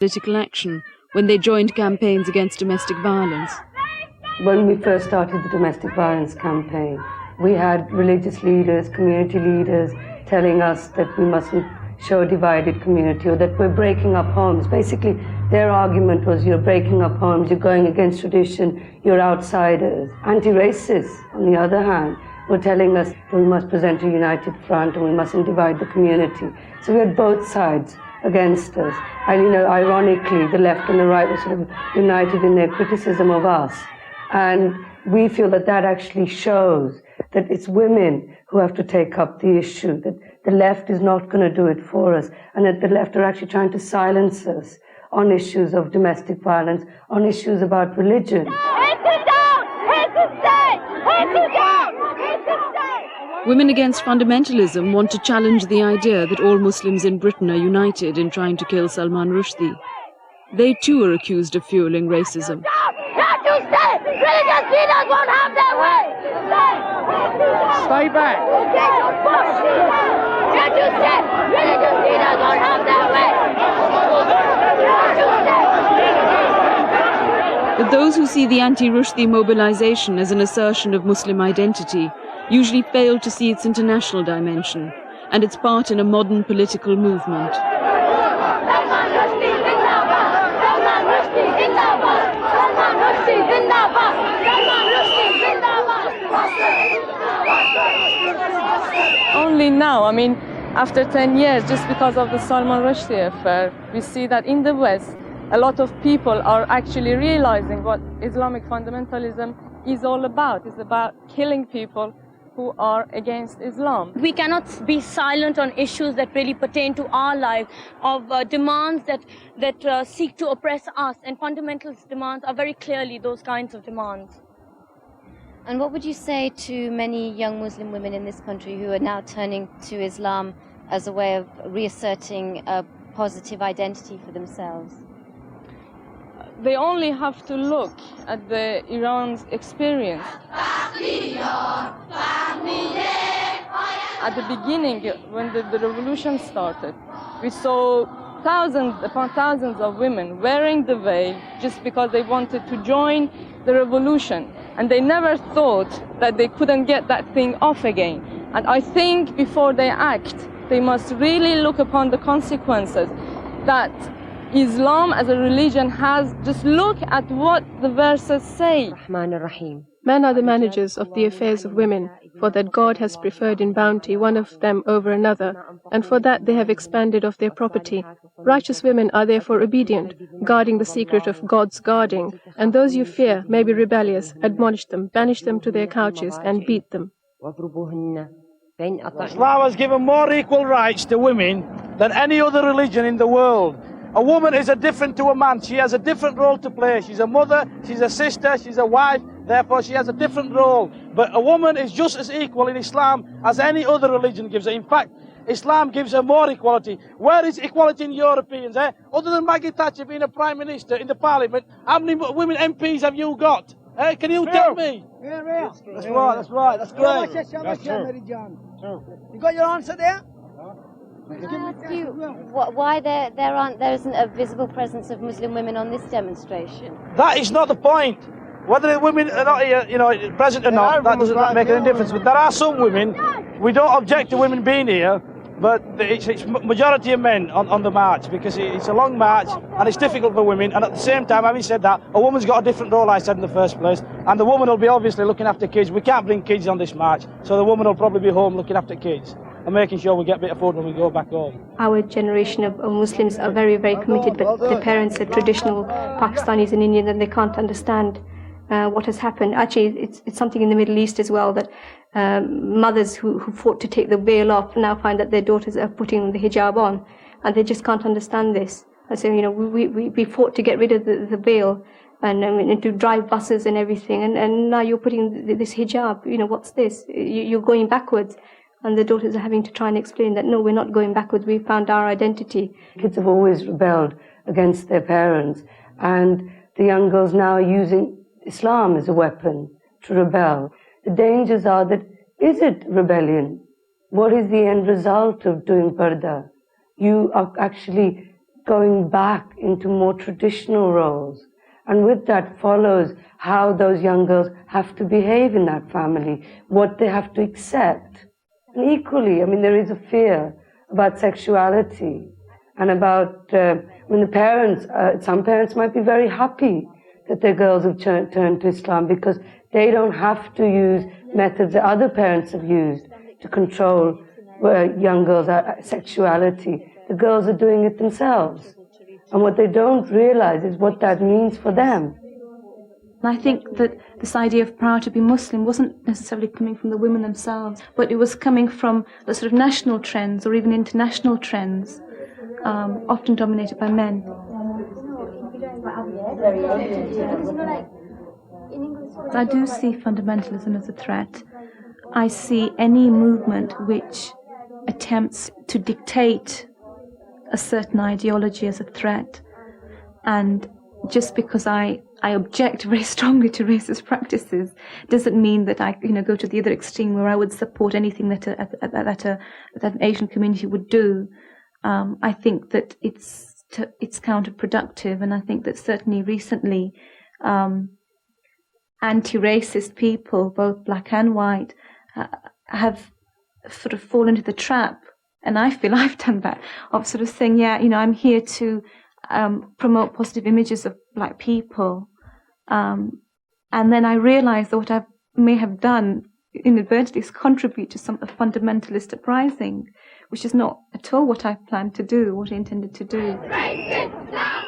political action when they joined campaigns against domestic violence. When we first started the domestic violence campaign, we had religious leaders, community leaders telling us that we mustn't show a divided community or that we're breaking up homes. Basically, their argument was you're breaking up homes, you're going against tradition, you're outsiders. Anti-racists, on the other hand, were telling us we must present a united front and we mustn't divide the community. So we had both sides against us. And, ironically, the left and the right were sort of united in their criticism of us. And we feel that that actually shows that it's women who have to take up the issue, that the left is not going to do it for us, and that the left are actually trying to silence us on issues of domestic violence, on issues about religion. Women Against Fundamentalism want to challenge the idea that all Muslims in Britain are united in trying to kill Salman Rushdie. They too are accused of fueling racism. Religious leaders won't have their way! Stay back! Can't you say religious leaders won't have their way? But those who see the anti-Rushdie mobilization as an assertion of Muslim identity usually fail to see its international dimension and its part in a modern political movement. Only now, after 10 years, just because of the Salman Rushdie affair, we see that in the West, a lot of people are actually realizing what Islamic fundamentalism is all about. It's about killing people who are against Islam. We cannot be silent on issues that really pertain to our life, of demands that seek to oppress us, and fundamentalist demands are very clearly those kinds of demands. And what would you say to many young Muslim women in this country who are now turning to Islam as a way of reasserting a positive identity for themselves? They only have to look at Iran's experience. At the beginning, when the revolution started, we saw thousands upon thousands of women wearing the veil just because they wanted to join the revolution. And they never thought that they couldn't get that thing off again. And I think before they act, they must really look upon the consequences that Islam as a religion has. Just look at what the verses say. Men are the managers of the affairs of women, for that God has preferred in bounty one of them over another, and for that they have expanded of their property. Righteous women are therefore obedient, guarding the secret of God's guarding, and those you fear may be rebellious, admonish them, banish them to their couches, and beat them. Islam has given more equal rights to women than any other religion in the world. A woman is different to a man. She has a different role to play. She's a mother, she's a sister, she's a wife, therefore she has a different role. But a woman is just as equal in Islam as any other religion gives her. In fact, Islam gives her more equality. Where is equality in Europeans? Other than Maggie Thatcher being a Prime Minister in the Parliament, how many women MPs have you got? Can you tell me? That's right, that's great. That's true. You got your answer there? Can I ask you why there isn't a visible presence of Muslim women on this demonstration? That is not the point. Whether the women are not here, present or not, that doesn't make any difference. But there are some women. We don't object to women being here, but it's majority of men on the march, because it's a long march and it's difficult for women. And at the same time, having said that, a woman's got a different role, I said in the first place, and the woman will be obviously looking after kids. We can't bring kids on this march, so the woman will probably be home looking after kids and making sure we get a bit of food when we go back home. Our generation of Muslims are very, very committed, but their parents are traditional Pakistanis and Indians, and they can't understand what has happened. Actually, it's something in the Middle East as well, that mothers who fought to take the veil off now find that their daughters are putting the hijab on, and they just can't understand this. I say, we fought to get rid of the veil and to drive buses and everything, and now you're putting this hijab. What's this? You're going backwards. And the daughters are having to try and explain that, no, we're not going backwards, we found our identity. Kids have always rebelled against their parents, and the young girls now are using Islam as a weapon to rebel. The dangers are that, is it rebellion? What is the end result of doing parda? You are actually going back into more traditional roles. And with that follows how those young girls have to behave in that family, what they have to accept. And equally, I mean, there is a fear about sexuality and about when the parents, some parents might be very happy that their girls have turned to Islam because they don't have to use methods that other parents have used to control young girls' sexuality. The girls are doing it themselves. And what they don't realize is what that means for them. And I think that this idea of proud to be Muslim wasn't necessarily coming from the women themselves, but it was coming from the sort of national trends or even international trends, often dominated by men. I do see fundamentalism as a threat. I see any movement which attempts to dictate a certain ideology as a threat. And just because I object very strongly to racist practices doesn't mean that I go to the other extreme where I would support anything that an Asian community would do. I think that it's counterproductive, and I think that certainly recently anti-racist people, both black and white, have sort of fallen into the trap, and I feel I've done that, of sort of saying, I'm here to promote positive images of black people. And then I realised that what I may have done inadvertently is contribute to some fundamentalist uprising, which is not at all what I planned to do, what I intended to do.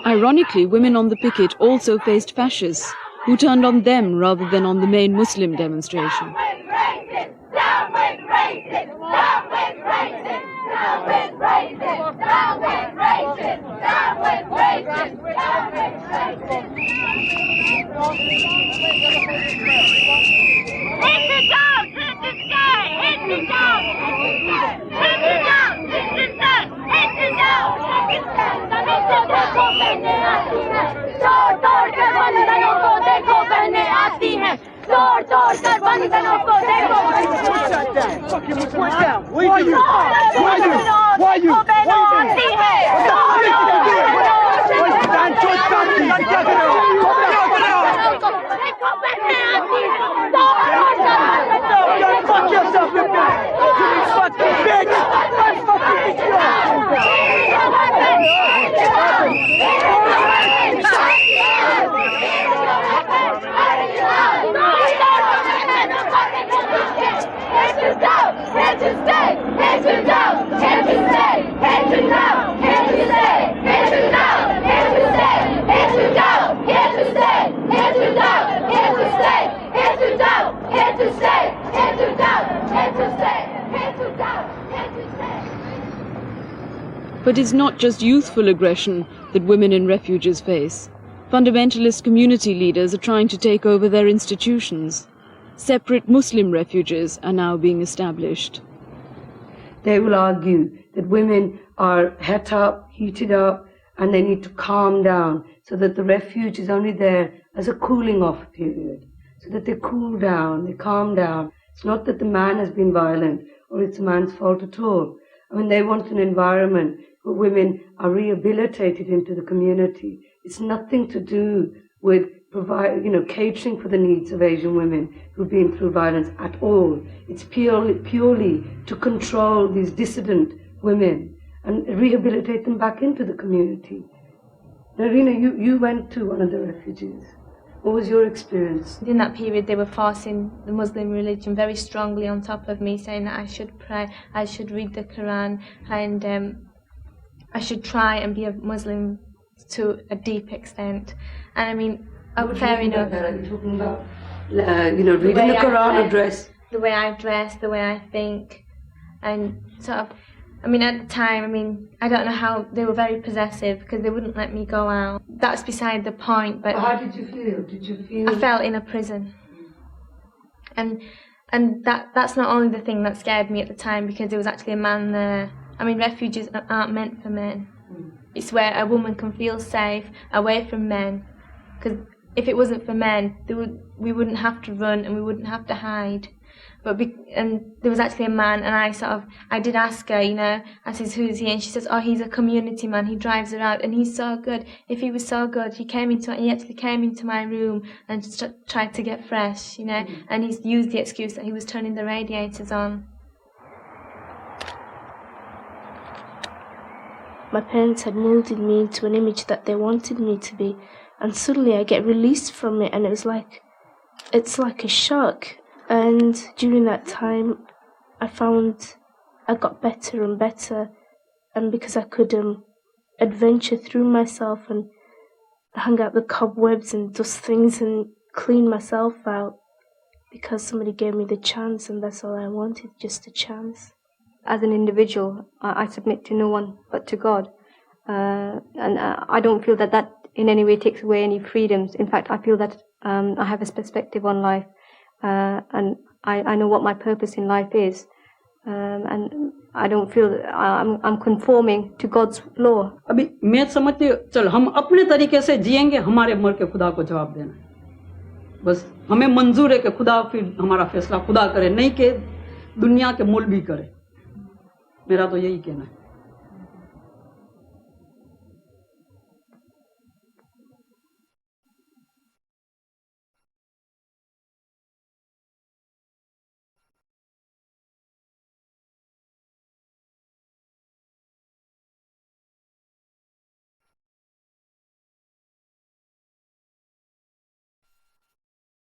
Ironically, women on the picket also faced fascists, who turned on them rather than on the main Muslim demonstration. But it's not just youthful aggression that women in refuges face. Fundamentalist community leaders are trying to take over their institutions. Separate Muslim refuges are now being established. They will argue that women are het up, heated up, and they need to calm down, so that the refuge is only there as a cooling off period, so that they cool down, they calm down. It's not that the man has been violent or it's a man's fault at all. I mean, they want an environment where women are rehabilitated into the community. It's nothing to do with catering for the needs of Asian women who've been through violence at all. It's purely to control these dissident women and rehabilitate them back into the community. Now, Rina, you went to one of the refuges. What was your experience? In that period, they were forcing the Muslim religion very strongly on top of me, saying that I should pray, I should read the Quran, and I should try and be a Muslim to a deep extent. And I mean, fair enough. Are you talking about, reading the Quran or dress? The way I dress, the way I think, and sort of. I mean, at the time, I don't know how, they were very possessive because they wouldn't let me go out. That's beside the point, but... How did you feel? Did you feel... I felt in a prison. And that's not only the thing that scared me at the time, because there was actually a man there. Refuges aren't meant for men. It's where a woman can feel safe, away from men. Because if it wasn't for men, we wouldn't have to run and we wouldn't have to hide. and there was actually a man, and I did ask her, you know, I says, who's he? And she says, oh, he's a community man, he drives around, and he's so good. If he was so good, he actually came into my room and just tried to get fresh, you know, and he's used the excuse that he was turning the radiators on. My parents had molded me into an image that they wanted me to be, and suddenly I get released from it, and it's like a shock. And during that time, I found I got better and better, and because I could adventure through myself and hang out the cobwebs and dust things and clean myself out, because somebody gave me the chance, and that's all I wanted, just a chance. As an individual, I submit to no one but to God, and I don't feel that in any way takes away any freedoms. In fact, I feel that I have a perspective on life, and I know what my purpose in life is, and I don't feel that I'm conforming to God's law. अभी मैं समझती हूँ, चल हम अपने तरीके से जिएंगे, हमारे मर के खुदा को जवाब देना, बस हमें मंजूर है कि खुदा फिर हमारा फैसला खुदा करे, नहीं कि दुनिया के मौलवी करे. मेरा तो यही कहना है.